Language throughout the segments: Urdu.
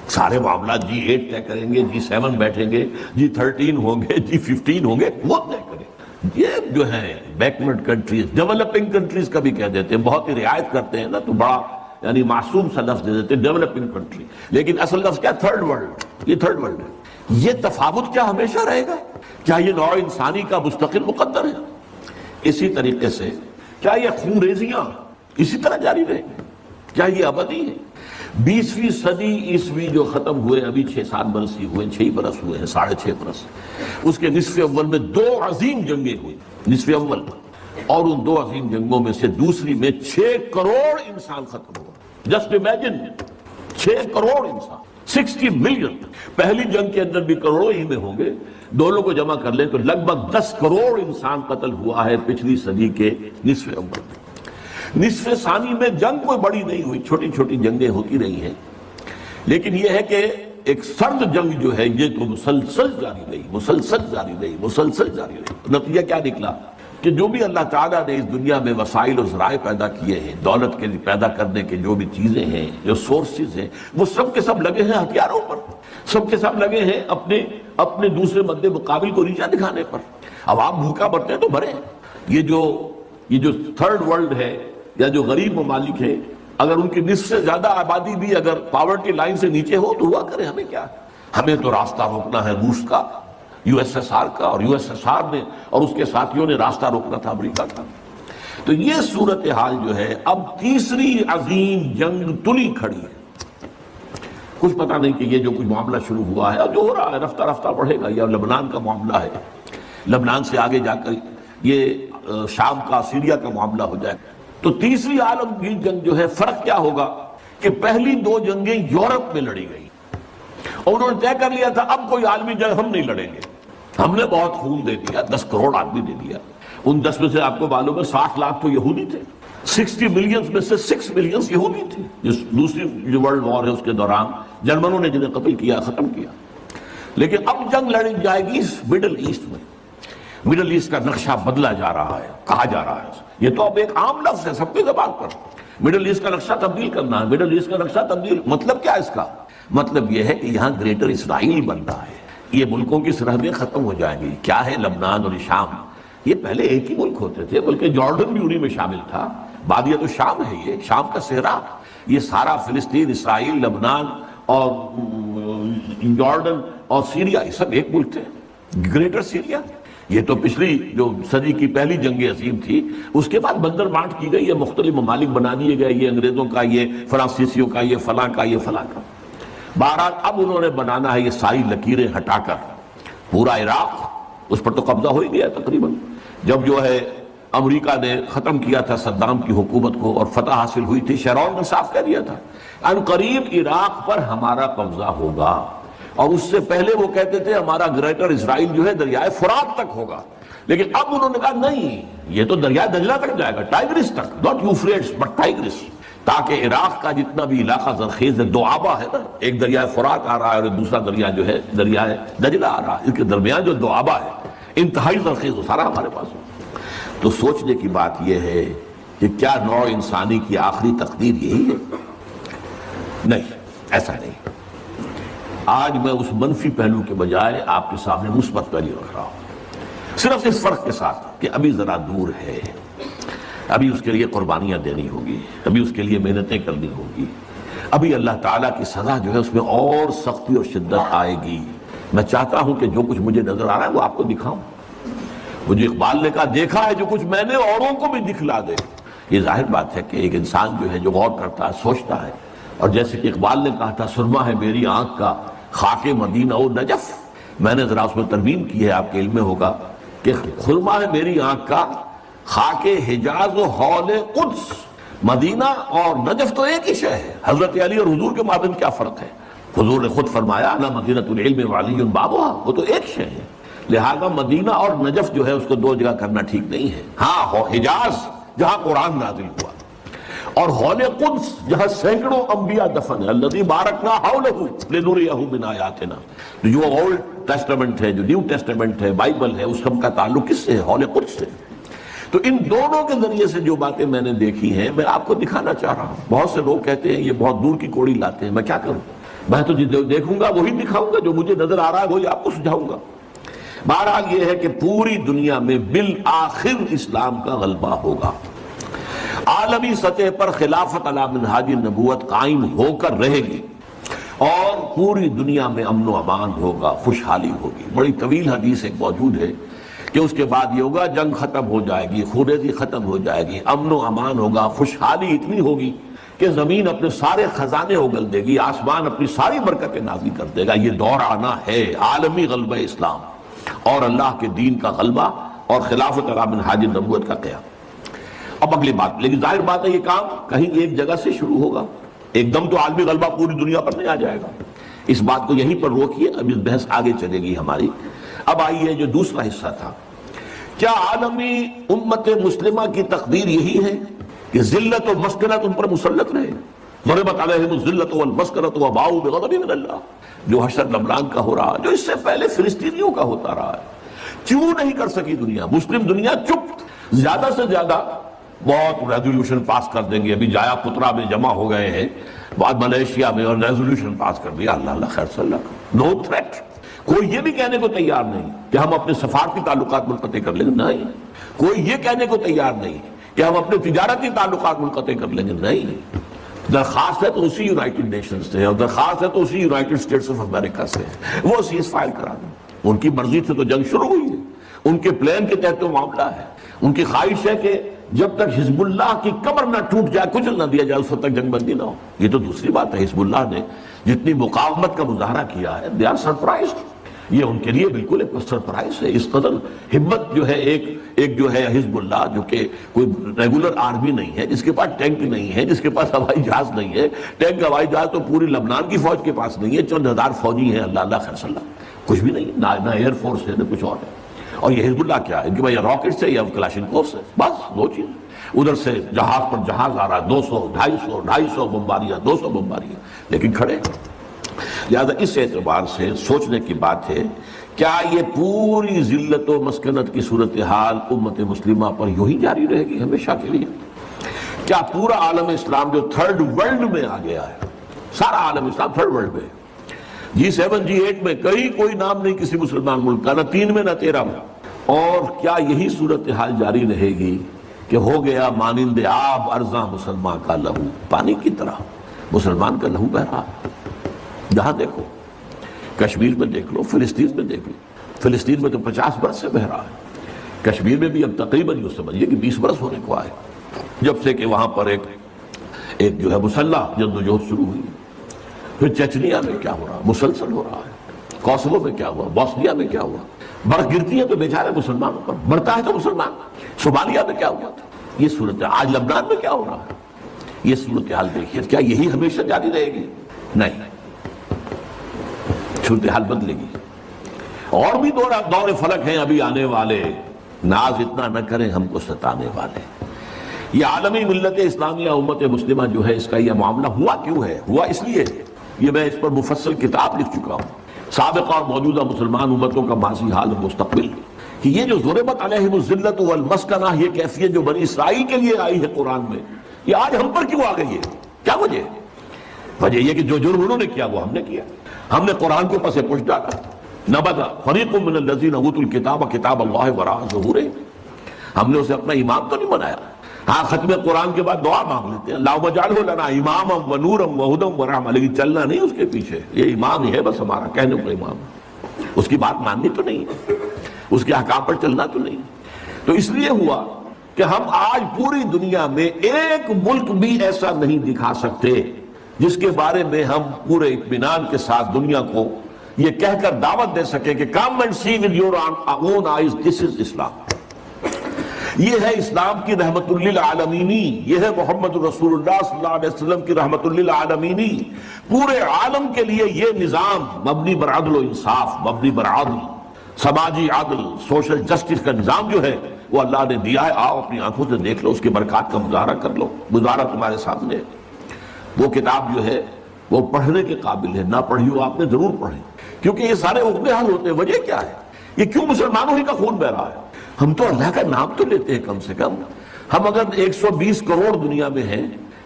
سارے معاملات G8 طے کریں گے، G7 بیٹھیں گے، G13 ہوں گے، G15 ہوں گے، وہ طے کریں۔ یہ جو ہے بیکورڈ کنٹریز، ڈیولپنگ کنٹریز کا بھی کہہ دیتے ہیں، بہت ہی رعایت کرتے ہیں نا تو بڑا یعنی معصوم سا لفظ دے دیتے ہیں ڈیولپنگ کنٹری، لیکن اصل لفظ کیا؟ Third world. یہ تھرڈ ورلڈ ہے۔ یہ تفاوت کیا ہمیشہ رہے گا؟ کیا یہ نوع انسانی کا مستقل مقدر ہے؟ اسی طریقے سے کیا یہ خون ریزیاں اسی طرح جاری رہیں گے؟ کیا یہ ابدی ہے؟ 20ویں صدی عیسوی جو ختم ہوئے، ابھی 6-7 برس ہی ہوئے، 6 برس ہوئے ہیں، 6.5 برس، اس کے نصف اول میں 2 عظیم جنگیں ہوئی، نصف اول، اور ان 2 عظیم جنگوں میں سے دوسری میں 6 کروڑ انسان ختم ہوا۔ جسٹ امیجن، 6 کروڑ انسان، 60 ملین۔ پہلی جنگ کے اندر بھی کروڑوں ہی میں ہوں گے، دونوں کو جمع کر لیں تو لگ بھگ 10 کروڑ انسان قتل ہوا ہے پچھلی صدی کے نصف اول میں۔ نصف ثانی میں جنگ کوئی بڑی نہیں ہوئی، چھوٹی چھوٹی جنگیں ہوتی رہی ہیں، لیکن یہ ہے کہ ایک سرد جنگ جو ہے یہ تو مسلسل جاری رہی، مسلسل جاری رہی، مسلسل جاری رہی۔ نتیجہ کیا نکلا کہ جو بھی اللہ تعالیٰ نے اس دنیا میں وسائل و ذرائع پیدا کیے ہیں، دولت کے لیے پیدا کرنے کے جو بھی چیزیں ہیں، جو سورسز ہیں، وہ سب کے سب لگے ہیں ہتھیاروں پر، سب کے سب لگے ہیں اپنے دوسرے مد مقابل کو نیچا دکھانے پر۔ اب آپ بھوکا مرتے ہیں تو مرے۔ یہ جو تھرڈ ورلڈ ہے یا جو غریب ممالک ہیں، اگر ان کی نصف سے زیادہ آبادی بھی اگر پاورٹی لائن سے نیچے ہو تو ہوا کرے، ہمیں کیا؟ ہمیں تو راستہ روکنا ہے روس کا، USSR کا، اور USSR نے اور اس کے ساتھیوں نے راستہ روکنا تھا امریکہ کا۔ تو یہ صورتحال جو ہے اب تیسری عظیم جنگ تلی کھڑی ہے۔ کچھ پتہ نہیں کہ یہ جو کچھ معاملہ شروع ہوا ہے اور جو ہو رہا ہے رفتہ رفتہ بڑھے گا، یا لبنان کا معاملہ ہے، لبنان سے آگے جا کر یہ شام کا، سیریا کا معاملہ ہو جائے گا۔ تو تیسری عالمگیر جنگ جو ہے، فرق کیا ہوگا کہ پہلی 2 جنگیں یورپ میں لڑی گئی اور انہوں نے طے کر لیا تھا اب کوئی عالمی جنگ ہم نہیں لڑیں گے، ہم نے بہت خون دے دیا، 10 کروڑ آدمی دے دیا۔ ان 10 میں سے آپ کو معلوم ہے 60 لاکھ تو یہودی تھے، 60 ملین میں سے 6 ملین یہودی تھے، جس دوسری جو ورلڈ وار ہے اس کے دوران جرمنوں نے جنہیں قتل کیا، ختم کیا۔ لیکن اب جنگ لڑی جائے گی مڈل ایسٹ میں۔ مڈل ایسٹ کا نقشہ بدلا جا رہا ہے، کہا جا رہا ہے، یہ تو اب ایک عام لفظ ہے سب کی زبان پر، مڈل ایسٹ کا نقشہ تبدیل کرنا ہے۔ مڈل ایسٹ کا نقشہ تبدیل مطلب کیا ہے اس کا؟ مطلب یہ ہے کہ یہاں گریٹر اسرائیل بن رہا ہے، یہ ملکوں کی سرحدیں ختم ہو جائیں گی۔ کیا ہے لبنان اور شام؟ یہ پہلے ایک ہی ملک ہوتے تھے، بلکہ جارڈن بھی انہی میں شامل تھا، بادیہ تو شام ہے، یہ شام کا صحرا، یہ سارا فلسطین، اسرائیل، لبنان اور جارڈن اور سیریا، یہ سب ایک ملک تھے، گریٹر سیریا۔ یہ تو پچھلی جو صدی کی پہلی جنگ عظیم تھی، اس کے بعد بندر بانٹ کی گئی، یہ مختلف ممالک بنا دیے گئے، یہ انگریزوں کا، یہ فرانسیسیوں کا، یہ فلاں کا، یہ فلاں کا۔ بہرحال اب انہوں نے بنانا ہے یہ ساری لکیریں ہٹا کر پورا عراق، اس پر تو قبضہ ہو ہی گیا تقریباً، جب جو ہے امریکہ نے ختم کیا تھا صدام کی حکومت کو اور فتح حاصل ہوئی تھی، شیرون نے صاف کہہ دیا تھا ان قریب عراق پر ہمارا قبضہ ہوگا، اور اس سے پہلے وہ کہتے تھے ہمارا گریٹر اسرائیل جو ہے دریائے فرات تک ہوگا، لیکن اب انہوں نے کہا نہیں، یہ تو دریائے دجلہ تک جائے گا، ٹائگرس تک، ناٹ یوفریٹس بٹ ٹائگرس، تاکہ عراق کا جتنا بھی علاقہ زرخیز ہے، 2 آبا ہے نا، ایک دریائے فرات آ رہا ہے اور دوسرا دریا جو ہے دریائے دجلہ آ رہا ہے، اس کے درمیان جو 2 آبا ہے انتہائی زرخیز، وہ سارا ہمارے پاس ہے۔ تو سوچنے کی بات یہ ہے کہ کیا نوع انسانی کی آخری تقدیر یہی ہے؟ نہیں، ایسا نہیں۔ آج میں اس منفی پہلو کے بجائے آپ کے سامنے مثبت پہلو رکھ رہا ہوں، صرف اس فرق کے ساتھ کہ ابھی ذرا دور ہے، ابھی اس کے لیے قربانیاں دینی ہوگی، ابھی اس کے لیے محنتیں کرنی ہوگی، ابھی اللہ تعالیٰ کی سزا جو ہے اس میں اور سختی اور شدت آئے گی۔ میں چاہتا ہوں کہ جو کچھ مجھے نظر آ رہا ہے وہ آپ کو دکھاؤں، وہ جو اقبال نے کہا دیکھا ہے جو کچھ میں نے اوروں کو بھی دکھلا دے۔ یہ ظاہر بات ہے کہ ایک انسان جو ہے جو غور کرتا ہے، سوچتا ہے، اور جیسے کہ اقبال نے کہا تھا سرما ہے میری آنکھ کا خاک مدینہ و نجف، میں نے ذرا اس میں ترمیم کی ہے، آپ کے علم میں ہوگا کہ سرما ہے میری آنکھ کا خاک حجاز و حول قدس، مدینہ اور نجف تو ایک ہی شے ہے۔ حضرت علی اور حضور کے مابین کیا فرق ہے؟ حضور نے خود فرمایا انا مدینۃ العلم وعلی بابھا، وہ تو ایک شے ہے، لہذا مدینہ اور نجف جو ہے اس کو 2 جگہ کرنا ٹھیک نہیں ہے۔ ہاں، حجاز جہاں قرآن نازل ہوا، اور حول قدس جہاں سینکڑوں انبیاء دفن ہیں، الذی بارکنا حولہ لنریہ من آیاتنا، جو اولڈ ٹیسٹمنٹ ہے، جو نیو ٹیسٹمنٹ ہے، بائبل ہے، اس سب کا تعلق کس سے ہے؟ حول قدس سے۔ تو ان دونوں کے ذریعے سے جو باتیں میں نے دیکھی ہیں میں آپ کو دکھانا چاہ رہا ہوں۔ بہت سے لوگ کہتے ہیں یہ بہت دور کی کوڑی لاتے ہیں، میں کیا کروں؟ میں تو دیکھوں گا وہی دکھاؤں گا، جو مجھے نظر آ رہا ہے وہی آپ کو سجھاؤں گا۔ بہرحال یہ ہے کہ پوری دنیا میں بالآخر اسلام کا غلبہ ہوگا، عالمی سطح پر خلافت علی منہاج النبوت قائم ہو کر رہے گی، اور پوری دنیا میں امن و امان ہوگا، خوشحالی ہوگی۔ بڑی طویل حدیث ایک موجود ہے کہ اس کے بعد یہ ہوگا، جنگ ختم ہو جائے گی، خونریزی ختم ہو جائے گی، امن و امان ہوگا، خوشحالی اتنی ہوگی کہ زمین اپنے سارے خزانے اگل دے گی، آسمان اپنی ساری برکتیں نازل کر دے گا۔ یہ دور آنا ہے عالمی غلبہ اسلام اور اللہ کے دین کا غلبہ اور خلافت علی منہاج النبوت کا قیام۔ اب اگلی بات، لیکن ظاہر بات ہے یہ کام کہیں ایک جگہ سے شروع ہوگا، ایک دم تو عالمی غلبہ پوری دنیا پر نہیں آ جائے گا۔ اس بات کو یہیں پر روکیے، اب اس بحث آگے چلے گی ہماری۔ اب آئیے جو دوسرا حصہ تھا، کیا عالمی امت مسلمہ کی تقدیر یہی ہے کہ ذلت و مسکنت ان پر مسلط رہے؟ ضربت علیہم الذلۃ والمسکنۃ وباؤوا بغضب من اللہ، جو حشر لبنان کا ہو رہا، جو اس سے پہلے فلسطینیوں کا ہوتا رہا ہے۔ کیوں نہیں کر سکی دنیا؟ مسلم دنیا چپ، زیادہ سے زیادہ بہت ریزولوشن پاس کر دیں گے، ابھی جایا پترا میں جمع ہو گئے ہیں، بعد ملیشیا میں، اور ریزولوشن پاس کر دیا، اللہ اللہ خیر صلی اللہ، نو تھریٹ۔ کوئی یہ بھی کہنے کو تیار نہیں کہ ہم اپنے سفارتی تعلقات منقطع کر لیں گے، نہیں۔ کوئی یہ کہنے کو تیار نہیں کہ ہم اپنے تجارتی تعلقات منقطع کر لیں گے، نہیں۔ درخواست ہے تو اسی یونائٹڈ نیشنز سے، اور درخواست ہے تو اسی یونائٹڈ اسٹیٹس آف امریکہ سے، وہ سیز فائر کرا دیں۔ ان کی مرضی سے تو جنگ شروع ہوئی ہے، ان کے پلان کے تحت تو معاملہ ہے۔ ان کی خواہش ہے کہ جب تک حزب اللہ کی کمر نہ ٹوٹ جائے، کچل نہ دیا جائے، اس وقت تک جنگ بندی نہ ہو۔ یہ تو دوسری بات ہے، حزب اللہ نے جتنی مقاومت کا مظاہرہ کیا ہے، they are surprised۔ یہ ان کے لیے بالکل ایک سرپرائز ہے، اس قدر ہمت جو ہے ایک جو ہے حزب اللہ، جو کہ کوئی ریگولر آرمی نہیں ہے، جس کے پاس ٹینک نہیں ہے، جس کے پاس ہوائی جہاز نہیں ہے۔ ٹینک ہوائی جہاز تو پوری لبنان کی فوج کے پاس نہیں ہے، چند ہزار فوجی ہیں، اللہ اللہ خیر صلی اللہ، کچھ بھی نہیں، نہ ایئر فورس ہے نہ کچھ اور ہے۔ اور یہ حزب اللہ کیا ہے؟ ان کے پاس یا راکٹ سے یا کلاشنکوف سے، بس دو چیز۔ ادھر سے جہاز پر جہاز آ رہا، 200 250 بمباریاں، 200 بمباریاں، لیکن کھڑے۔ لہذا اس اعتبار سے سوچنے کی بات ہے، کیا یہ پوری ذلت و مسکنت کی صورتحال امت مسلمہ پر یوں ہی جاری رہے گی ہمیشہ کے لیے؟ کیا پورا عالم اسلام جو تھرڈ ورلڈ میں آ گیا ہے، سارا عالم اسلام تھرڈ ورلڈ میں، G7 G8 میں کہیں کوئی نام نہیں کسی مسلمان ملک کا، نہ 3 میں نہ 13 میں، اور کیا یہی صورتحال جاری رہے گی کہ ہو گیا مانند آب ارزاں مسلمان کا لہو، پانی کی طرح مسلمان کا لہو بہ رہا ہے؟ جہاں دیکھو، کشمیر میں دیکھ لو، فلسطین میں دیکھ لو، فلسطین میں تو 50 برس سے بہ رہا ہے، کشمیر میں بھی اب تقریباً یوں سمجھیے کہ 20 برس ہونے کو آئے، جب سے کہ وہاں پر ایک جو ہے مسلح جدوجہد شروع ہوئی۔ پھر چچنیا میں کیا ہو رہا، مسلسل ہو رہا ہے، کوسوو میں کیا ہوا، بوسنیا میں کیا ہوا، برف گرتی ہے تو بیچارے مسلمانوں پر، مرتا ہے تو مسلمان، صومالیہ میں کیا ہوا تھا، یہ صورت، آج لبنان میں کیا ہو رہا ہے، یہ صورتحال دیکھیے۔ کیا یہی ہمیشہ جاری رہے گی؟ نہیں، صورتحال بدلے گی، اور بھی دور فلک ہیں ابھی آنے والے، ناز اتنا نہ کریں ہم کو ستانے والے۔ یہ عالمی ملت اسلامیہ امت مسلمہ جو ہے، اس کا یہ معاملہ ہوا کیوں ہے؟ ہوا اس لیے، یہ میں اس پر مفصل کتاب لکھ چکا ہوں، سابقہ اور موجودہ مسلمان امتوں کا ماضی حال اور مستقبل، کہ یہ جو ضربت علیہم الذلۃ والمسکنہ، یہ کیفیت جو بنی اسرائیل کے لیے آئی ہے قرآن میں، یہ آج ہم پر کیوں آ گئی ہے؟ کیا وجہ ہے؟ وجہ یہ کہ جو جرم انہوں نے کیا وہ ہم نے کیا، ہم نے قرآن کو پس پش ڈالا۔ نبذ فریق من الذین اوتوا الکتاب کتاب اللہ وراء ظہورہم، ہم نے اسے اپنا امام تو نہیں بنایا۔ ہاں، ختم قرآن کے بعد دعا مانگ لیتے ہیں، اللہم اجعلہ لنا اماما ونورا وہدی ورحمۃ، لیکن چلنا نہیں اس کے پیچھے، یہ امام ہی ہے بس ہمارا، کہنے کو امام، اس کی بات ماننی تو نہیں، اس کے احکام پر چلنا تو نہیں۔ تو اس لیے ہوا کہ ہم آج پوری دنیا میں ایک ملک بھی ایسا نہیں دکھا سکتے جس کے بارے میں ہم پورے اطمینان کے ساتھ دنیا کو یہ کہہ کر دعوت دے سکے کہ come and see with your own eyes, this is Islam۔ یہ ہے اسلام کی رحمت للعالمینی، یہ ہے محمد رسول اللہ صلی اللہ علیہ وسلم کی رحمت للعالمینی، پورے عالم کے لیے یہ نظام مبنی بر عدل و انصاف، مبنی بر عدل، سماجی عدل، سوشل جسٹس کا نظام جو ہے وہ اللہ نے دیا ہے۔ آؤ اپنی آنکھوں سے دیکھ لو، اس کے برکات کا مظاہرہ کر لو، مظاہرہ تمہارے سامنے ہے۔ وہ کتاب جو ہے وہ پڑھنے کے قابل ہے، نہ پڑھی ہو آپ نے ضرور پڑھیں، کیونکہ یہ سارے عقدے حل ہوتے ہیں۔ وجہ کیا ہے؟ یہ کیوں مسلمانوں ہی کا خون بہ رہا ہے؟ ہم تو اللہ کا نام تو لیتے ہیں کم سے کم، ہم اگر 120 کروڑ دنیا میں ہیں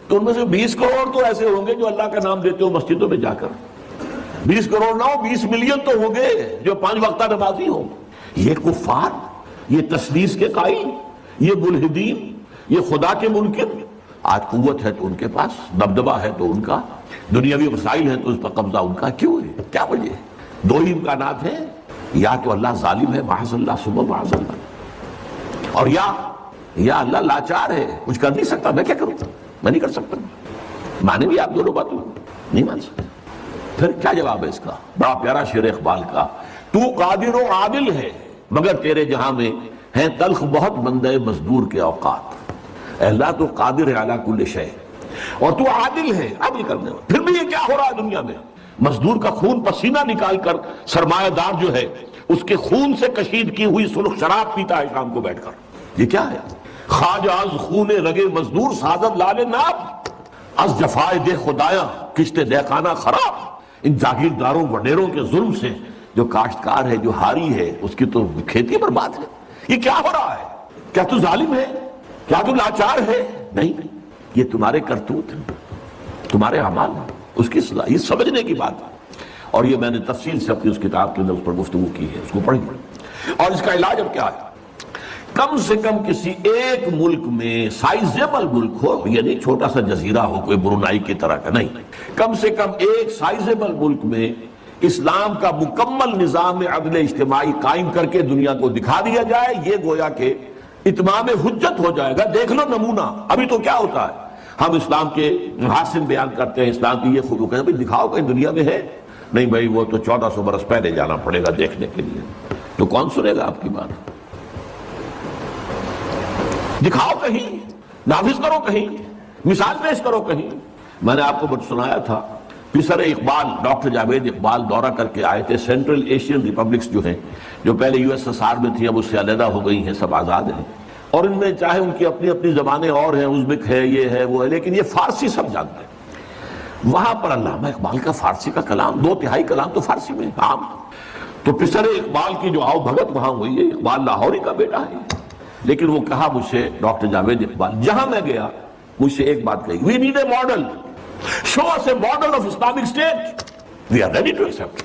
تو ان میں سے 20 کروڑ تو ایسے ہوں گے جو اللہ کا نام لیتے ہو مسجدوں میں جا کر، 20 کروڑ نہ ہو 20 ملین تو ہوں گے جو 5 وقتہ نمازی ہوں. یہ کفار، یہ تسلیس کے قائل، یہ ملحدین، یہ خدا کے منکر، آج قوت ہے تو ان کے پاس، دبدبہ ہے تو ان کا، دنیاوی وسائل ہے تو اس پر قبضہ ان کا. کیوں ہے؟ کیا وجہ ہے؟ دو ہی امکانات ہیں، یا تو اللہ ظالم ہے معاذ اللہ ثم معاذ اللہ، اور یا اللہ لاچار ہے، کچھ کر نہیں سکتا. میں کیا کروں؟ میں نہیں کر سکتا. مانے بھی آپ دونوں باتوں نہیں مان سکتے. پھر کیا جواب ہے اس کا؟ بڑا پیارا شعر اقبال کا، تو قادر و عادل ہے مگر تیرے جہاں میں ہیں تلخ بہت بندے مزدور کے اوقات. اے اللہ تو قادر ہے علی کل شے اور تو عادل ہے عدل کرنے والا. پھر بھی یہ کیا ہو رہا ہے دنیا میں؟ مزدور کا خون پسینہ نکال کر سرمایہ دار جو ہے اس کے خون سے کشید کی ہوئی سرخ شراب پیتا ہے شام کو بیٹھ کر. یہ کیا ہے؟ خواجہ از خون رگے مزدور سازد لال ناب، از جفائے دے خدایا کشت دے خانہ خراب. ان جاگیرداروں وڈیروں کے ظلم سے جو کاشتکار ہے، جو ہاری ہے، اس کی تو کھیتی برباد ہے. یہ کیا ہو رہا ہے؟ کیا تو ظالم ہے؟ کیا تو لاچار ہے؟ نہیں، یہ تمہارے کرتوت ہیں، تمہارے اعمال ہیں. اس کی صلاح یہ سمجھنے کی بات ہے. اور یہ میں نے تفصیل سے اپنی اس کتاب کے اندر اس پر گفتگو کی ہے، اس کو پڑھیے. اور اس کا علاج اب کیا ہے؟ کم سے کم کسی ایک ملک میں، سائزیبل ملک ہو، یہ نہیں چھوٹا سا جزیرہ ہو کوئی برونائی کی طرح کا، نہیں، کم سے کم ایک سائزیبل ملک میں اسلام کا مکمل نظام عدل اجتماعی قائم کر کے دنیا کو دکھا دیا جائے. یہ گویا کہ اتمام حجت ہو جائے گا. دیکھ لو نمونہ. ابھی تو کیا ہوتا ہے، ہم اسلام کے محاسن بیان کرتے ہیں، اسلام کی یہ خوبی کہتے ہیں دکھاؤ کہیں دنیا میں ہے. نہیں بھائی، وہ تو 1400 برس پہلے جانا پڑے گا دیکھنے کے لیے. تو کون سنے گا آپ کی بات؟ دکھاؤ کہیں، نافذ کرو کہیں، مثال پیش کرو کہیں. میں نے آپ کو سنایا تھا، پسر اقبال ڈاکٹر جاوید اقبال دورہ کر کے آئے تھے. سینٹرل ایشین ریپبلکس جو ہیں، جو پہلے USSR میں تھی اب اس سے علیحدہ ہو گئی ہیں، سب آزاد ہیں. اور ان میں چاہے ان کی اپنی اپنی زبانیں اور ہیں، ازبک ہے، یہ ہے، وہ ہے، لیکن یہ فارسی سب جانتے ہیں. وہاں پر علامہ اقبال کا فارسی کا کلام، 2/3 کلام تو فارسی میں عام. تو پسر اقبال کی جو آؤ بھگت وہاں ہوئی ہے. اقبال لاہوری کا بیٹا ہے. لیکن وہ کہا مجھ سے ڈاکٹر جاوید اقبال، جہاں میں گیا مجھ سے ایک بات کہی، we need a model, show us a model of Islamic state. We are ready to accept.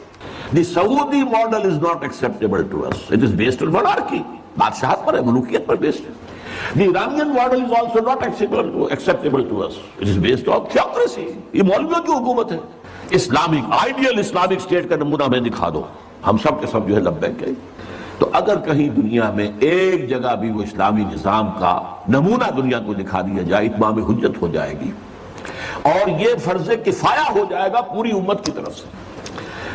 The Saudi model is not acceptable to us. It is based on monarchy. بادشاہت پر ہے، ملوکیت پر based ہے. The Iranian model is also not acceptable to us. It is based on theocracy. یہ مولویوں کی حکومت ہے. اسلامک آئیڈیل اسلامک اسٹیٹ کا نمونہ ہمیں دکھا دو. ہم سب کے سب جو ہے لبیک کہیں. تو اگر کہیں دنیا میں ایک جگہ بھی وہ اسلامی نظام کا نمونہ دنیا کو دکھا دیا جائے، اتمام حجت ہو جائے گی. اور یہ فرض کفایہ ہو جائے گا پوری امت کی طرف سے.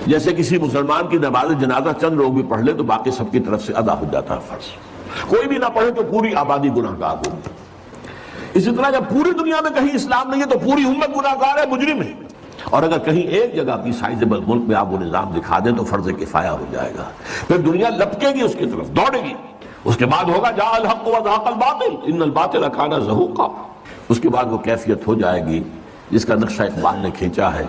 جیسے کسی مسلمان کی نماز جنازہ چند لوگ بھی پڑھ لے تو باقی سب کی طرف سے ادا ہو جاتا ہے فرض. کوئی بھی نہ پڑھے تو پوری آبادی گناہ گار ہوگی. اسی طرح جب پوری دنیا میں کہیں اسلام نہیں ہے تو پوری امت گناہ گار ہے، مجرم ہے. اور اگر کہیں ایک جگہ بھی سائزیبل ملک میں آپ وہ نظام دکھا دیں تو فرض کفایہ ہو جائے گا. پھر دنیا لپکے گی اس کی طرف، دوڑے گی. اس کے بعد ہوگا جاء الحق وزهق الباطل ان الباطل كان زهوقا. اس کے بعد وہ کیفیت ہو جائے گی جس کا نقشہ اقبال نے کھینچا ہے.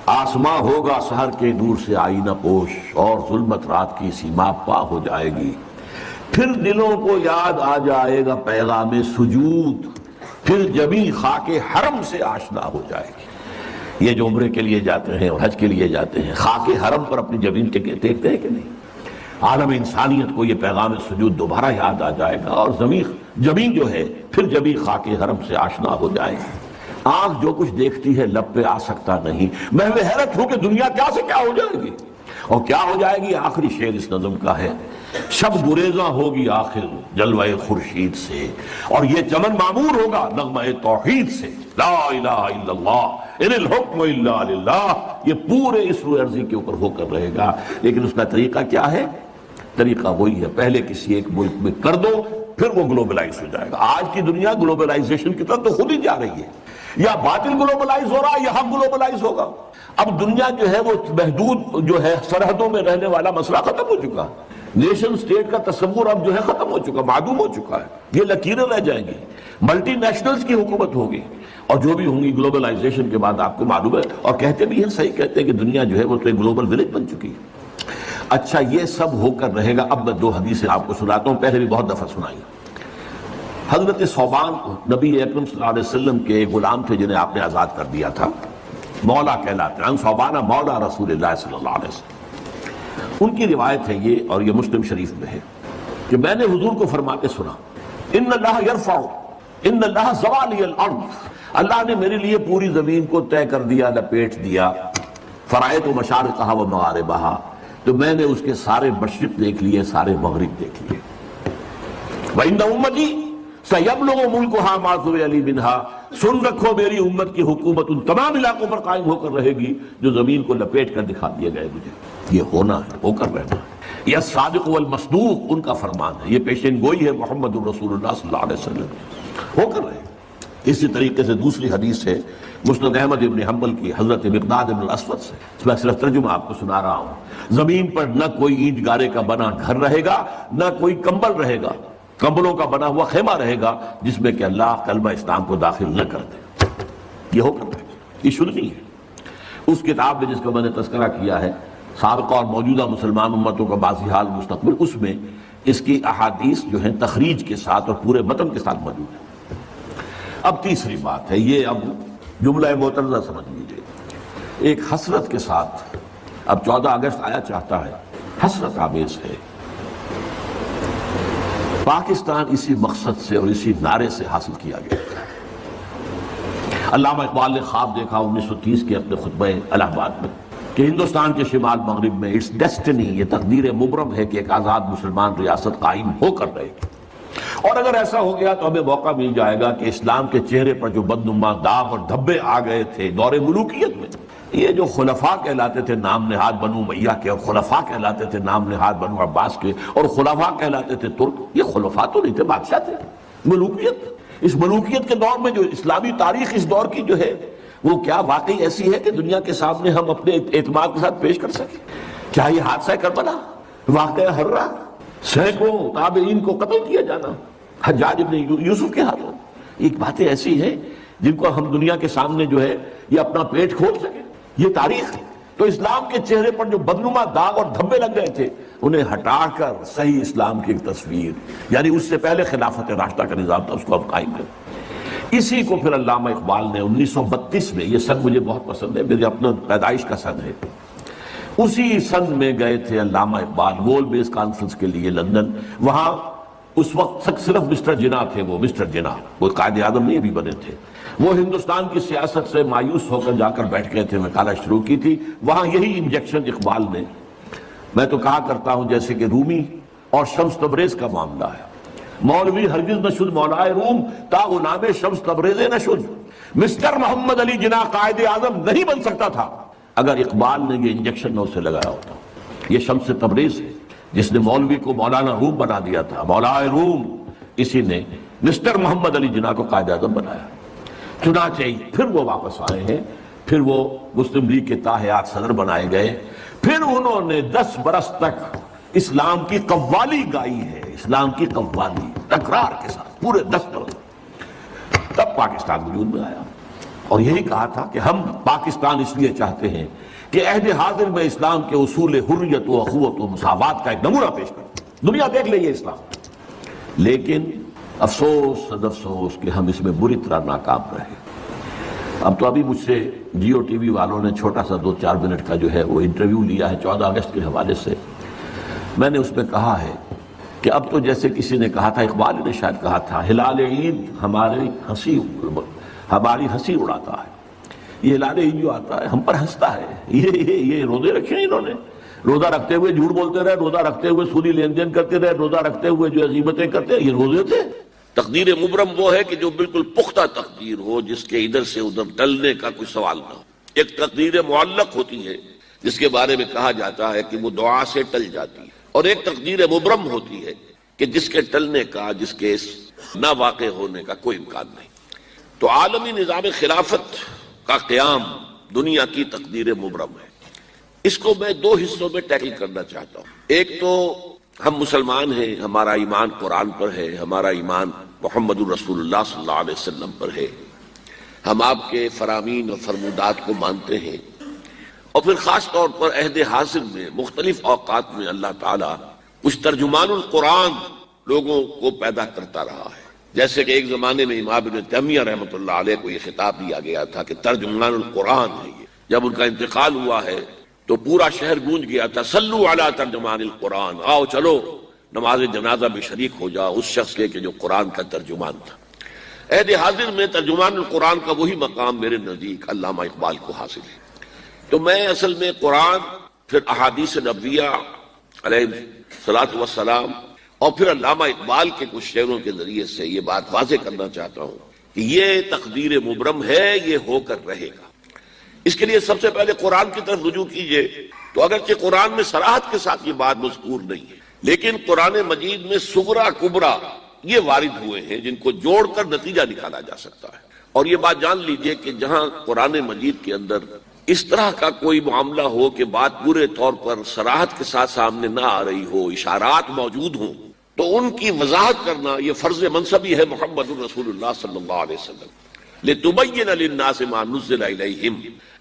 آسماں ہوگا سحر کے نور سے آئینہ پوش اور ظلمت رات کی سیما پا ہو جائے گی. پھر دلوں کو یاد آ جائے گا پیغام سجود، پھر جبیں خاک حرم سے آشنا ہو جائے گی. یہ جو عمرے کے لیے جاتے ہیں اور حج کے لیے جاتے ہیں، خاک حرم پر اپنی جبین کے دیکھتے ہیں کہ نہیں؟ عالم انسانیت کو یہ پیغام سجود دوبارہ یاد آ جائے گا اور جبین جو ہے پھر جبیں خاک حرم سے آشنا ہو جائے گی. آنکھ جو کچھ دیکھتی ہے لب پہ آ سکتا نہیں. محو حیرت ہو کہ دنیا کیا سے کیا ہو جائے گی اور کیا ہو جائے گی. آخری شعر اس نظم کا ہے، شب گریزاں ہوگی آخر جلوہ خورشید سے، اور یہ چمن معمور ہوگا نغمہ توحید سے. لا الہ الا اللہ ان الحکم الا للہ. یہ پورے اس روح عرضی کے اوپر ہو کر رہے گا. لیکن اس کا طریقہ کیا ہے؟ طریقہ وہی ہے، پہلے کسی ایک ملک میں کر دو پھر وہ گلوبلائز ہو جائے گا. آج کی دنیا گلوبلائزیشن کی طرف تو خود ہی جا رہی ہے. یا باطل گلوبلائز ہو رہا ہے یا حق گلوبلائز ہوگا. اب دنیا جو ہے وہ محدود جو ہے سرحدوں میں رہنے والا مسئلہ ختم ہو چکا. نیشن سٹیٹ کا تصور اب جو ہے ختم ہو چکا، معدوم ہو چکا ہے. یہ لکیریں رہ جائیں گی. ملٹی نیشنلز کی حکومت ہوگی اور جو بھی ہوں گی گلوبلائزیشن کے بعد آپ کو معلوم ہے. اور کہتے بھی ہیں، صحیح کہتے ہیں کہ دنیا جو ہے وہ تو ایک گلوبل ولیج بن چکی ہے. اچھا یہ سب ہو کر رہے گا. اب میں 2 حدیثیں آپ کو سناتا ہوں، پہلے بھی بہت دفعہ سنائی. حضرت ثوبان نبی اکرم صلی اللہ علیہ وسلم کے غلام تھے جنہیں آپ نے آزاد کر دیا تھا. مولا کہلاتے ہیں، صوبانہ مولا رسول اللہ صلی اللہ علیہ وسلم۔ ان کی روایت ہے یہ، اور یہ مسلم شریف میں ہے کہ میں نے حضور کو فرماتے سنا، ان اللہ یرفع ان اللہ زوالی الارض، اللہ نے میرے لیے پوری زمین کو طے کر دیا، لپیٹ دیا، فرائض و مشارقہا و مغاربہا، تو میں نے اس کے سارے مشرق دیکھ لیے، سارے مغرب دیکھ لیے۔ وَإِنَّ أُمَّتِي سَيَبْلُغُ مُلْكُهَا مَا ذُرِّيَ لِي مِنْهَا، سن رکھو میری امت کی حکومت ان تمام علاقوں پر قائم ہو کر رہے گی جو زمین کو لپیٹ کر دکھا دیے گئے مجھے۔ یہ ہونا ہے، ہو کر رہنا ہے، یہ صادق والمصدوق ان کا فرمان ہے، یہ پیشین گوئی ہے محمد رسول اللہ صلی اللہ علیہ وسلم، ہو کر رہے ہیں۔ اسی طریقے سے دوسری حدیث ہے مسند احمد ابن حنبل کی، حضرت مقداد ابن الاسود سے، اس میں صرف ترجمہ آپ کو سنا رہا ہوں۔ زمین پر نہ کوئی اینٹ گارے کا بنا گھر رہے گا، نہ کوئی کمبل رہے گا، کمبلوں کا بنا ہوا خیمہ رہے گا جس میں کہ اللہ کلمہ اسلام کو داخل نہ کر دے۔ یہ ہو کر رہے گا، یہ شدنی ہے۔ اس کتاب میں جس کا میں نے تذکرہ کیا ہے، سابقہ اور موجودہ مسلمان امتوں کا باقی حال مستقبل، اس میں اس کی احادیث جو ہیں تخریج کے ساتھ اور پورے متن کے ساتھ موجود ہے۔ اب تیسری بات ہے، یہ اب جملہ معترضہ سمجھ لیجیے، ایک حسرت کے ساتھ، اب 14 اگست آیا چاہتا ہے، حسرت آمیز ہے، پاکستان اسی مقصد سے اور اسی نعرے سے حاصل کیا گیا تھا۔ علامہ اقبال نے خواب دیکھا 1930 کے اپنے خطبہ الہ آباد میں کہ ہندوستان کے شمال مغرب میں اٹس ڈیسٹنی، یہ تقدیر مبرم ہے کہ ایک آزاد مسلمان ریاست قائم ہو کر رہے گی، اور اگر ایسا ہو گیا تو ہمیں موقع مل جائے گا کہ اسلام کے چہرے پر جو بدنما داغ اور دھبے آ گئے تھے دور ملوکیت میں، یہ جو خلفاء کہلاتے تھے نام نہاد بنو امیہ کے، اور خلفاء کہلاتے تھے نام نہاد بنو عباس کے، اور خلفاء کہلاتے تھے ترک، یہ خلفاء تو نہیں تھے، بادشاہ تھے۔ ملوکیت، اس ملوکیت کے دور میں جو اسلامی تاریخ اس دور کی جو ہے وہ کیا واقعی ایسی ہے کہ دنیا کے سامنے ہم اپنے اعتماد کے ساتھ پیش کر سکیں؟ کیا یہ حادثہ کربلا، واقعہ ہررا، سینکڑوں تابعین کو قتل کیا جانا حجاج ابن یوسف کے ہاتھوں، ایک باتیں ایسی ہیں جن کو ہم دنیا کے سامنے جو ہے یہ اپنا پیٹ کھول سکیں؟ یہ تاریخ ہے۔ تو اسلام کے چہرے پر جو بدنما داغ اور دھبے لگ گئے تھے انہیں ہٹا کر صحیح اسلام کی ایک تصویر، یعنی اس سے پہلے خلافت راشدہ کا نظام تھا، اس کو اب قائم کریں۔ اسی کو پھر علامہ اقبال نے 1932 میں، یہ سن مجھے بہت پسند ہے، میرے اپنا پیدائش کا سن ہے، اسی سن میں گئے تھے علامہ اقبال وول بیس کانفرنس کے لیے لندن۔ وہاں اس وقت تک صرف مسٹر جناح تھے، وہ مسٹر جناح، وہ قائد اعظم نہیں بھی بنے تھے، وہ ہندوستان کی سیاست سے مایوس ہو کر جا کر بیٹھ گئے تھے، وکالت شروع کی تھی۔ وہاں یہی انجیکشن اقبال نے، میں تو کہا کرتا ہوں جیسے کہ رومی اور شمس تبریز کا معاملہ ہے، مولوی ہرگز نشد مولائے روم تا غلام شمس تبریز نشد، مسٹر محمد علی جناح قائد اعظم نہیں بن سکتا تھا اگر اقبال نے یہ انجیکشن نہ اسے لگایا ہوتا۔ یہ شمس تبریز ہے جس نے مولوی کو مولانا روم بنا دیا تھا، مولائے روم، اسی نے مسٹر محمد علی جناح کو قائد اعظم بنایا۔ چنانچہ پھر وہ واپس آئے ہیں، پھر وہ مسلم لیگ کے تاحیات صدر بنائے گئے، پھر انہوں نے 10 برس تک اسلام کی قوالی گائی ہے، اسلام کی قوالی تکرار کے ساتھ پورے 10 برس، تب پاکستان وجود میں آیا۔ اور یہی کہا تھا کہ ہم پاکستان اس لیے چاہتے ہیں کہ عہد حاضر میں اسلام کے اصول حریت و اخوت و مساوات کا ایک نمونہ پیش کریں، دنیا دیکھ لے یہ اسلام۔ لیکن افسوس صد افسوس کہ ہم اس میں بری طرح ناکام رہے۔ اب تو ابھی مجھ سے جیو ٹی وی والوں نے چھوٹا سا 2-4 منٹ کا جو ہے وہ انٹرویو لیا ہے 14 اگست کے حوالے سے، میں نے اس میں کہا ہے کہ اب تو جیسے کسی نے کہا تھا، اقبال نے شاید کہا تھا، ہلال عید ہماری ہنسی اڑاتا ہے، یہ ہلال عید جو آتا ہے ہم پر ہنستا ہے، یہ روزے رکھے ہیں انہوں نے، روزہ رکھتے ہوئے جھوٹ بولتے رہے، روزہ رکھتے ہوئے سودی لین دین کرتے رہے، روزہ رکھتے ہوئے جو غیبتیں کرتے، یہ روزے تھے؟ تقدیر مبرم وہ ہے کہ جو بالکل پختہ تقدیر ہو، جس کے ادھر سے ادھر ٹلنے کا کوئی سوال نہ ہو۔ ایک تقدیر معلق ہوتی ہے جس کے بارے میں کہا جاتا ہے کہ وہ دعا سے ٹل جاتی ہے، اور ایک تقدیر مبرم ہوتی ہے کہ جس کے ٹلنے کا، جس کے نہ واقع ہونے کا کوئی امکان نہیں۔ تو عالمی نظام خلافت کا قیام دنیا کی تقدیر مبرم ہے۔ اس کو میں 2 حصوں میں ٹیکل کرنا چاہتا ہوں۔ ایک تو ہم مسلمان ہیں، ہمارا ایمان قرآن پر ہے، ہمارا ایمان محمد الرسول اللہ صلی اللہ علیہ وسلم پر ہے، ہم آپ کے فرامین اور فرمودات کو مانتے ہیں، اور پھر خاص طور پر عہد حاضر میں مختلف اوقات میں اللہ تعالیٰ کچھ ترجمان القرآن لوگوں کو پیدا کرتا رہا ہے، جیسے کہ ایک زمانے میں امام ابن تیمیہ رحمۃ اللہ علیہ کو یہ خطاب دیا گیا تھا کہ ترجمان القرآن ہے یہ. جب ان کا انتقال ہوا ہے تو پورا شہر گونج گیا تھا، صلو علی ترجمان القرآن، آؤ چلو نماز جنازہ میں شریک ہو جاؤ اس شخص کے کہ جو قرآن کا ترجمان تھا. عہد حاضر میں ترجمان القرآن کا وہی مقام میرے نزدیک علامہ اقبال کو حاصل ہے. تو میں اصل میں قرآن، پھر احادیث نبویہ علیہ الصلوۃ والسلام، اور پھر علامہ اقبال کے کچھ شعروں کے ذریعے سے یہ بات واضح کرنا چاہتا ہوں کہ یہ تقدیر مبرم ہے، یہ ہو کر رہے گا. اس کے لیے سب سے پہلے قرآن کی طرف رجوع کیجئے تو اگرچہ قرآن میں صراحت کے ساتھ یہ بات مذکور نہیں ہے، لیکن قرآن مجید میں صغرا کبرا یہ وارد ہوئے ہیں جن کو جوڑ کر نتیجہ نکالا جا سکتا ہے. اور یہ بات جان لیجئے کہ جہاں قرآن مجید کے اندر اس طرح کا کوئی معاملہ ہو کہ بات پورے طور پر صراحت کے ساتھ سامنے نہ آ رہی ہو، اشارات موجود ہوں، تو ان کی وضاحت کرنا یہ فرض منصبی ہے محمد الرسول اللہ صلی اللہ علیہ وسلم. لِتُبَيِّنَ لِلنَّاسِ مَا نُزِّلَ إِلَيْهِمْ،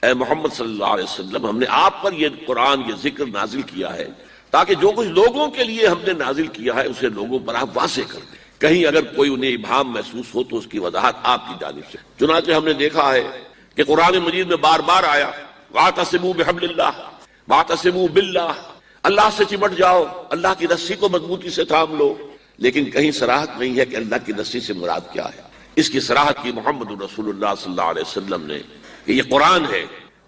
اے محمد صلی اللہ علیہ وسلم، ہم نے آپ پر یہ قرآن، یہ ذکر نازل کیا ہے تاکہ جو کچھ لوگوں کے لیے ہم نے نازل کیا ہے اسے لوگوں پر آپ واضح کر دیں. کہیں اگر کوئی انہیں ابہام محسوس ہو تو اس کی وضاحت آپ کی جانب سے. چنانچہ ہم نے دیکھا ہے کہ قرآن مجید میں بار بار آیا وَاعْتَصِمُوا بِحَبْلِ اللَّهِ وَاعْتَصِمُوا بِاللَّهِ، اللہ سے چمٹ جاؤ، اللہ کی رسی کو مضبوطی سے تھام لو. لیکن کہیں صراحت نہیں ہے کہ اللہ کی رسی سے مراد کیا ہے. اس کی صراحت کی محمد رسول اللہ صلی اللہ علیہ وسلم نے کہ یہ قرآن ہے.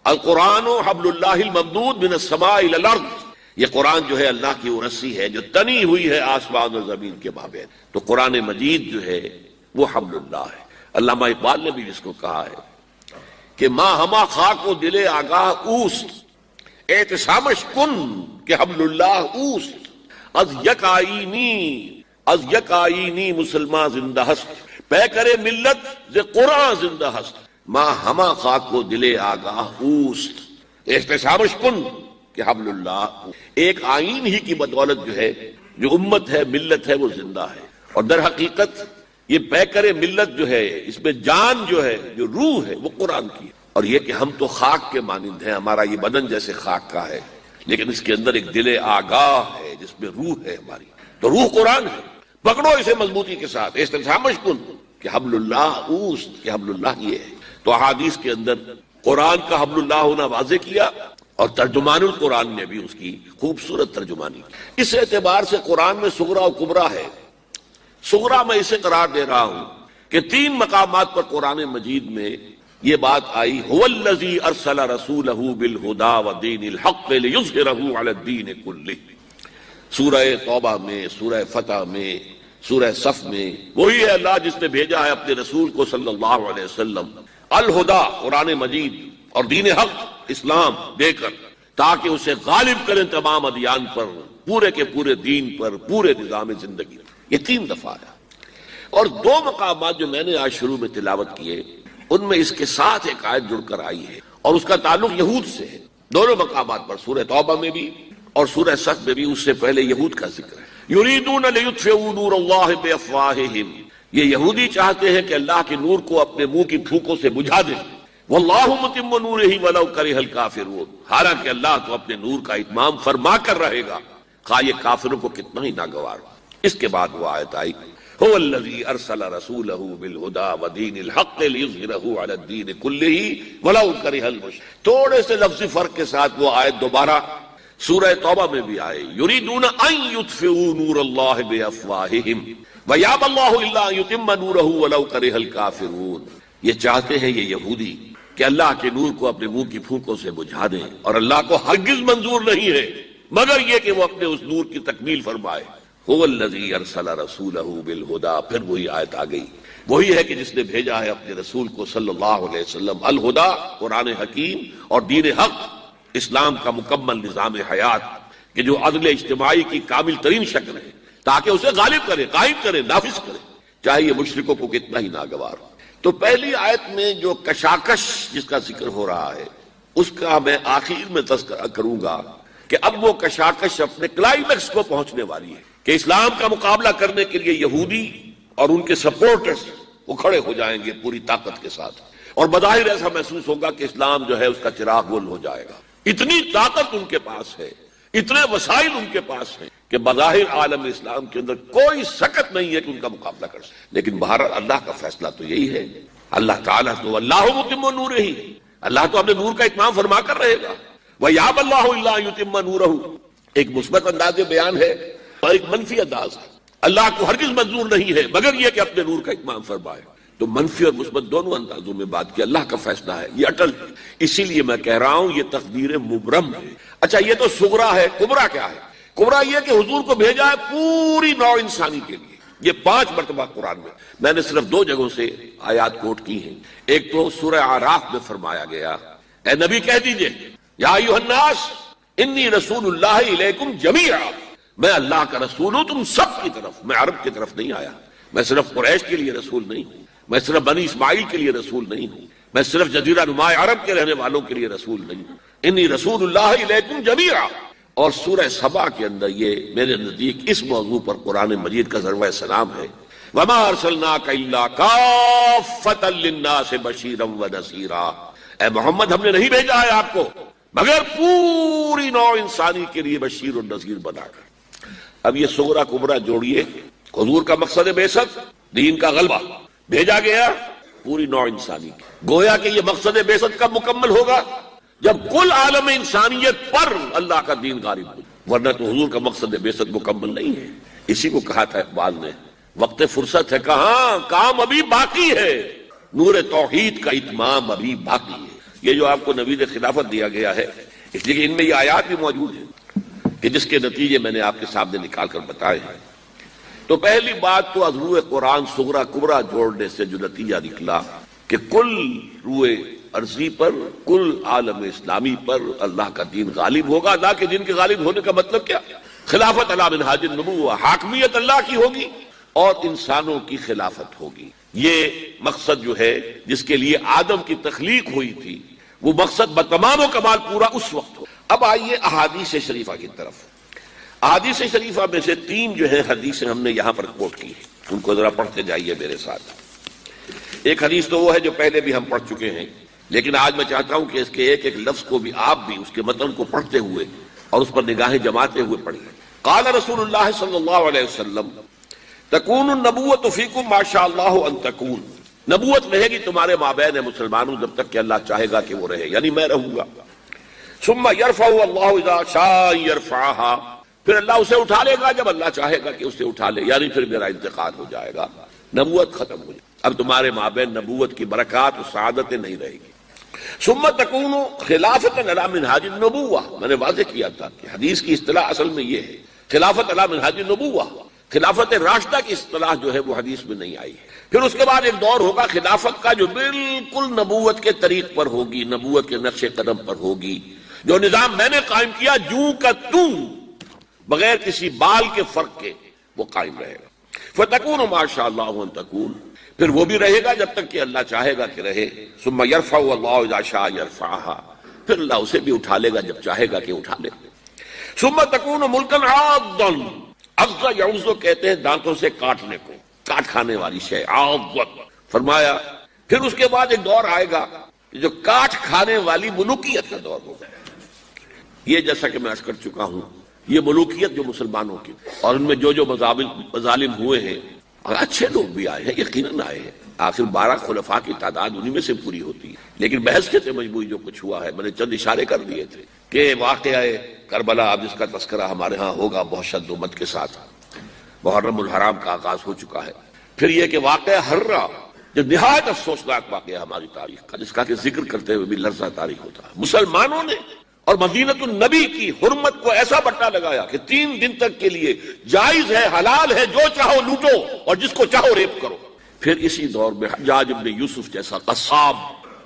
القرآن حبل اللہ الممدود من السماء الى الارض، یہ قرآن جو ہے اللہ کی وہ رسی ہے جو تنی ہوئی ہے آسمان اور زمین کے مابین. تو قرآن مجید جو ہے وہ حبل اللہ ہے. علامہ اقبال نے بھی جس کو کہا ہے کہ ماں ہما خاک و دل آگاہ اوست، اعتصامش کن کہ حبل اللہ اوست، از یک آئینی مسلمان زندہ ہست، پے کرے ملت ز قرآن زندہ ہست، ماں ہما خاک و دل آگاہ اوست، احتسامش کن کہ حبل اللہ. ایک آئین ہی کی بدولت جو ہے جو امت ہے، ملت ہے، وہ زندہ ہے. اور در حقیقت یہ پے کرے ملت جو ہے، اس میں جان جو ہے، جو روح ہے، وہ قرآن کی ہے. اور یہ کہ ہم تو خاک کے مانند ہیں، ہمارا یہ بدن جیسے خاک کا ہے، لیکن اس کے اندر ایک دل آگاہ ہے جس میں روح ہے ہماری. تو روح قرآن ہے، پکڑو اسے مضبوطی کے ساتھ. استسامش کن کہ حبل اللہ اوست، کہ حبل اللہ یہ ہے. تو احادیث کے اندر قرآن کا حبل اللہ ہونا واضح کیا، اور ترجمان القرآن نے بھی اس کی خوبصورت ترجمانی کی. اس اعتبار سے قرآن میں صغرا و کبرا ہے. صغرا میں اسے قرار دے رہا ہوں کہ 3 مقامات پر قرآن مجید میں یہ بات آئی، هو الذی ارسل رسولہ بالہدی ودین الحق لیظہرہ علی الدین کلہ. سورہ توبہ میں، سورہ فتح میں، سورہ صف میں وہی ہے اللہ جس نے بھیجا ہے اپنے رسول کو صلی اللہ علیہ وسلم الہدا، قرآن مجید، اور دین حق، اسلام دے کر، تاکہ اسے غالب کریں تمام ادیان پر، پورے کے پورے دین پر، پورے نظام زندگی. یہ 3 دفعہ ہے. اور 2 مقامات جو میں نے آج شروع میں تلاوت کیے ان میں اس کے ساتھ ایک آیت جڑ کر آئی ہے اور اس کا تعلق یہود سے ہے. دونوں مقامات پر، سورہ توبہ میں بھی اور سورہ صف میں بھی اس سے پہلے یہود کا ذکر ہے. یریدون لیطفئوا نور اللہ بافواہہم، یہ یہودی چاہتے ہیں کہ اللہ کے نور کو اپنے منہ کی پھونکوں سے بجھا دیں. واللہ متم نورہ ولو کرہ الکافرون، حالانکہ اللہ تو اپنے نور کا اتمام فرما کر رہے گا، خواہ یہ کافروں کو کتنا ہی ناگوار ہو. اس کے بعد وہ آیت آئی هو الذی ارسل رسولہ بالہدی ودین الحق لیظہرہ علی الدین کلہ ولو کرہ المشرکون. تھوڑے سے لفظی فرق کے ساتھ وہ آیت دوبارہ سورہ توبہ میں بھی آئے، یریدون ان یطفئوا نور اللہ بافواہہم ویابی اللہ الا ان یتم نورہ ولو کرہ الکافرون. یہ چاہتے ہیں یہ یہودی کہ اللہ کے نور کو اپنے منہ کی پھونکوں سے بجھا دیں، اور اللہ کو ہرگز منظور نہیں ہے مگر یہ کہ وہ اپنے اس نور کی تکمیل فرمائے. هو الذی ارسل رسولہ بالہدی، پھر وہی آیت آ گئی، وہی ہے کہ جس نے بھیجا ہے اپنے رسول کو صلی اللہ علیہ وسلم الہدی، قرآن حکیم، اور دین حق، اسلام کا مکمل نظام حیات کہ جو عدل اجتماعی کی کامل ترین شکل ہے، تاکہ اسے غالب کرے، قائم کرے، نافذ کرے، چاہے یہ مشرکوں کو کتنا ہی ناگوار ہو. تو پہلی آیت میں جو کشاکش جس کا ذکر ہو رہا ہے اس کا میں آخر میں تذکرہ کروں گا کہ اب وہ کشاکش اپنے کلائمیکس کو پہنچنے والی ہے کہ اسلام کا مقابلہ کرنے کے لیے یہودی اور ان کے سپورٹرز وہ کھڑے ہو جائیں گے پوری طاقت کے ساتھ، اور بظاہر ایسا محسوس ہوگا کہ اسلام جو ہے اس کا چراغ گل ہو جائے گا. اتنی طاقت ان کے پاس ہے، اتنے وسائل ان کے پاس ہیں کہ بظاہر عالم اسلام کے اندر کوئی سکت نہیں ہے کہ ان کا مقابلہ کر سکے، لیکن بہرحال اللہ کا فیصلہ تو یہی ہے. اللہ تعالیٰ تو اللہ متم نورہ، اللہ تو اپنے نور کا اتمام فرما کر رہے گا. وَيَأْبَى اللَّهُ إِلَّا أَن يُتِمَّ نُورَهُ، ایک مثبت انداز بیان ہے اور ایک منفی انداز ہے. اللہ کو ہرگز منظور نہیں ہے مگر یہ کہ اپنے نور کا اتمام فرمائے. تو منفی اور مثبت دونوں اندازوں میں بات کی، اللہ کا فیصلہ ہے، یہ اٹل ہے. اسی لیے میں کہہ رہا ہوں یہ تقدیر مبرم ہے. اچھا یہ تو صغرا ہے، کبرا کیا ہے؟ کبرا یہ کہ حضور کو بھیجا ہے پوری نوع انسانی کے لیے. یہ 5 مرتبہ قرآن میں نے صرف 2 جگہوں سے آیات کوٹ کی ہیں. ایک تو سورہ اعراف میں فرمایا گیا، اے نبی کہہ دیجئے یا ایھا الناس انی رسول اللہ الیکم جمیعا، میں اللہ کا رسول ہوں تم سب کی طرف. میں عرب کی طرف نہیں آیا، میں صرف قریش کے لیے رسول نہیں ہوں، میں صرف بنی اسماعیل کے لیے رسول نہیں ہوں، میں صرف جزیرہ نما عرب کے رہنے والوں کے لیے رسول نہیں ہوں. انی رسول اللہ الیکم جمیعا. اور سورہ سبا کے اندر یہ میرے نزدیک اس موضوع پر قرآن مجید کا ضربہ سلام ہے. وما ارسلناک الا کافۃ للناس بشیرا ونذیرا، اے محمد ہم نے نہیں بھیجا ہے آپ کو مگر پوری نوع انسانی کے لیے بشیر و نذیر بنا کر. اب یہ صغرا کبرا جوڑیے، حضور کا مقصد بعثت دین کا غلبہ، بھیجا گیا پوری نوع انسانی کی. گویا کہ یہ مقصد بعثت کب مکمل ہوگا؟ جب کل عالم انسانیت پر اللہ کا دین غالب ہو، ورنہ تو حضور کا مقصد بعثت مکمل نہیں ہے. اسی کو کہا تھا اقبال نے، وقت فرصت ہے کہاں، کام ابھی باقی ہے، نور توحید کا اتمام ابھی باقی ہے. یہ جو آپ کو نوید خلافت دیا گیا ہے، اس لیے کہ ان میں یہ آیات بھی موجود ہیں کہ جس کے نتیجے میں نے آپ کے سامنے نکال کر بتائے ہیں. تو پہلی بات تو از روح قرآن صغرا کبرا جوڑنے سے جو نتیجہ نکلا کہ کل روح عرضی پر، کل عالم اسلامی پر اللہ کا دین غالب ہوگا. اللہ کے دین کے غالب ہونے کا مطلب کیا؟ خلافت علی منہاج النبوہ، حاکمیت اللہ کی ہوگی اور انسانوں کی خلافت ہوگی. یہ مقصد جو ہے جس کے لیے آدم کی تخلیق ہوئی تھی، وہ مقصد بتمام و کمال پورا اس وقت ہو. اب آئیے احادیث شریفہ کی طرف. احادیث شریفہ میں سے 3 جو ہے حدیثیں ہم نے یہاں پر کوٹ کی ہیں، ان کو ذرا پڑھتے جائیے میرے ساتھ. ایک حدیث تو وہ ہے جو پہلے بھی ہم پڑھ چکے ہیں، لیکن آج میں چاہتا ہوں کہ اس کے ایک ایک لفظ کو بھی آپ بھی اس کے متن کو پڑھتے ہوئے اور اس پر نگاہیں جماتے ہوئے پڑھیے. قال رسول اللہ صلی اللہ علیہ وسلم تکون النبوۃ فیکم ما شاء اللہ ان تکون، نبوت رہے گی تمہارے مابین مسلمانوں جب تک کہ اللہ چاہے گا کہ وہ رہے، یعنی میں رہوں گا. ثم یرفع اللہ اذا شاء یرفعها، پھر اللہ اسے اٹھا لے گا جب اللہ چاہے گا کہ اسے اٹھا لے، یعنی پھر میرا انتقال ہو جائے گا، نبوت ختم ہو جائے. اب تمہارے مابین نبوت کی برکات و سعادتیں نہیں رہے گی. ثم تکون خلافت علی منہاج النبوہ، میں نے واضح کیا تھا کہ حدیث کی اصطلاح اصل میں یہ ہے، خلافت علی منہاج النبوہ. خلافت راشدہ کی اصطلاح جو ہے وہ حدیث میں نہیں آئی ہے. پھر اس کے بعد ایک دور ہوگا خلافت کا جو بالکل نبوت کے طریق پر ہوگی، نبوت کے نقش قدم پر ہوگی. جو نظام میں نے قائم کیا جوں کا توں، بغیر کسی بال کے فرق کے وہ قائم رہے گا. فتکون ما شاء اللہ ان تکون، پھر وہ بھی رہے گا جب تک کہ اللہ چاہے گا کہ رہے. ثم یرفع اللہ اذا شاء یرفعها، پھر اللہ اسے بھی اٹھا لے گا جب چاہے گا کہ اٹھا لے. ثم تکون ملکا عاضا، عض یعض کہتے ہیں دانتوں سے کاٹنے کو، کاٹ کھانے والی شے، عاض فرمایا. پھر اس کے بعد ایک دور آئے گا جو کاٹ کھانے والی ملوکیت کا دور ہوگا. یہ جیسا کہ میں عرض کر چکا ہوں، یہ ملوکیت جو مسلمانوں کی، اور ان میں جو جو مظالم ہوئے ہیں، اور اچھے لوگ بھی آئے ہیں، یقیناً آئے ہیں. آخر 12 خلفاء کی تعداد انہی میں سے پوری ہوتی ہے. لیکن بحث کے سے مجموعی جو کچھ ہوا ہے، میں نے چند اشارے کر دیے تھے کہ واقعہ کربلا، اب جس کا تذکرہ ہمارے ہاں ہوگا بہت شدت کے ساتھ، محرم الحرام کا آغاز ہو چکا ہے. پھر یہ کہ واقعہ ہررا جو نہایت افسوسناک واقعہ ہماری تاریخ کا، جس کا کہ ذکر کرتے ہوئے بھی لرزہ طاری ہوتا ہے. مسلمانوں نے اور مدینۃ النبی کی حرمت کو ایسا بٹا لگایا کہ 3 دن تک کے لیے جائز ہے، حلال ہے، جو چاہو لوٹو اور جس کو چاہو ریپ کرو. پھر اسی دور میں حجاج ابن یوسف جیسا قصاب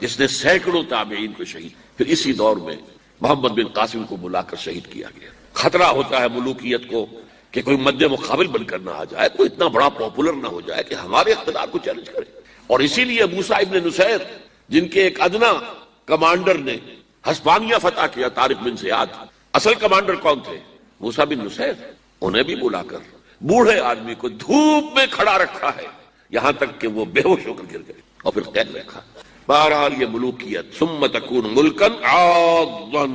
جس نے سینکڑوں تابعین کو شہید، پھر اسی دور میں محمد بن قاسم کو بلا کر شہید کیا گیا. خطرہ ہوتا ہے ملوکیت کو کہ کوئی مد مقابل بن کر نہ آ جائے، کوئی اتنا بڑا پاپولر نہ ہو جائے کہ ہمارے اقتدار کو چیلنج کرے. اور اسی لیے موسیٰ ابن نصیر جن کے ایک ادنا کمانڈر نے ہسپانیہ فتح کیا، طارق بن زیاد، اصل کمانڈر کون تھے؟ موسیٰ بن نصیر. انہیں بھی بلا کر بوڑھے آدمی کو دھوپ میں کھڑا رکھا ہے یہاں تک کہ وہ بے ہوش ہو کر گر گئے اور پھر قید رکھا. بہرحال یہ ملوکیت ثم تکون ملکا عاضا،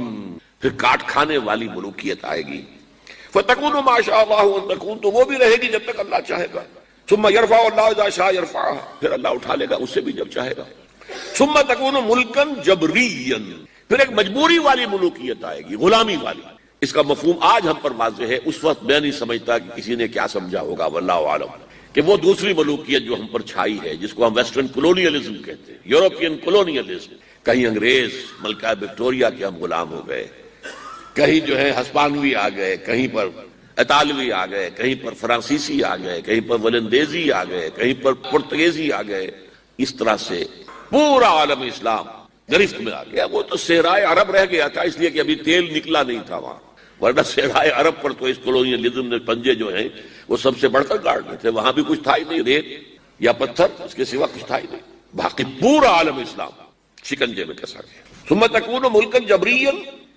پھر کاٹ کھانے والی ملوکیت آئے گی. فتکون ما شاء اللہ ان تکون، تو وہ بھی رہے گی جب تک اللہ چاہے گا. ثم یرفع اللہ اذا شاء یرفعها، پھر اللہ اٹھا لے گا اسے بھی جب چاہے گا. ثم تکون ملکا جبریا، پھر ایک مجبوری والی ملوکیت آئے گی، غلامی والی. اس کا مفہوم آج ہم پر واضح ہے، اس وقت میں نہیں سمجھتا کہ کسی نے کیا سمجھا ہوگا، واللہ عالم، کہ وہ دوسری ملوکیت جو ہم پر چھائی ہے جس کو ہم ویسٹرن کولونیلزم کہتے ہیں، یورپین کولونیلزم. کہیں انگریز ملکہ وکٹوریہ کے ہم غلام ہو گئے، کہیں جو ہے ہسپانوی آ گئے، کہیں پر اطالوی آ گئے، کہیں پر فرانسیسی آ گئے، کہیں پر ولندیزی آ گئے، کہیں پر پرتگیزی آ گئے. اس طرح سے پورا عالم اسلام گرفت میں آ گیا. وہ تو صحرائے عرب رہ گیا تھا اس لیے کہ ابھی تیل نکلا نہیں تھا وہاں، ورنہ صحرائے عرب پر تو اس کولونیلزم نے پنجے جو ہیں وہ سب سے بڑھ کر گاڑنے تھے. وہاں بھی کچھ تھا ہی نہیں، ریت یا پتھر، اس کے سوا کچھ تھا ہی نہیں. باقی پورا عالم اسلام شکنجے میں کسا گیا. ثم تکون ملکا جبریا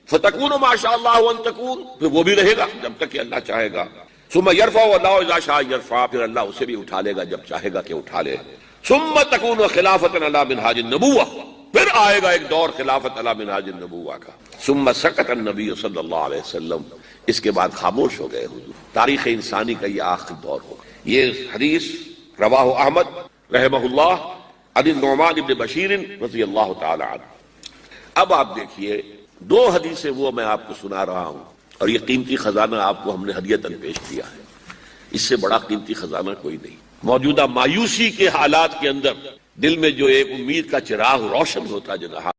فتکون ما شاء اللہ ان تکون، پھر وہ بھی رہے گا جب تک کہ اللہ چاہے گا. ثم یرفع اللہ اذا شاء یرفع، پھر اللہ اسے بھی اٹھا لے گا جب چاہے گا کہ اٹھا لے. ثم تکون خلافۃ علی منہاج النبوہ، پھر آئے گا ایک دور خلافت علی منہاج النبوہ کا. ثم سکت النبی صلی اللہ علیہ وسلم، اس کے بعد خاموش ہو گئے حضور. تاریخ انسانی کا یہ آخری دور ہوگا. یہ حدیث رواہ احمد رحمہ اللہ عن النعمان بن بشیر رضی اللہ تعالی عنہ. اب آپ دیکھیے دو حدیثیں وہ میں آپ کو سنا رہا ہوں، اور یہ قیمتی خزانہ آپ کو ہم نے ہدیۃً پیش کیا ہے. اس سے بڑا قیمتی خزانہ کوئی نہیں. موجودہ مایوسی کے حالات کے اندر دل میں جو ایک امید کا چراغ روشن ہوتا جا رہا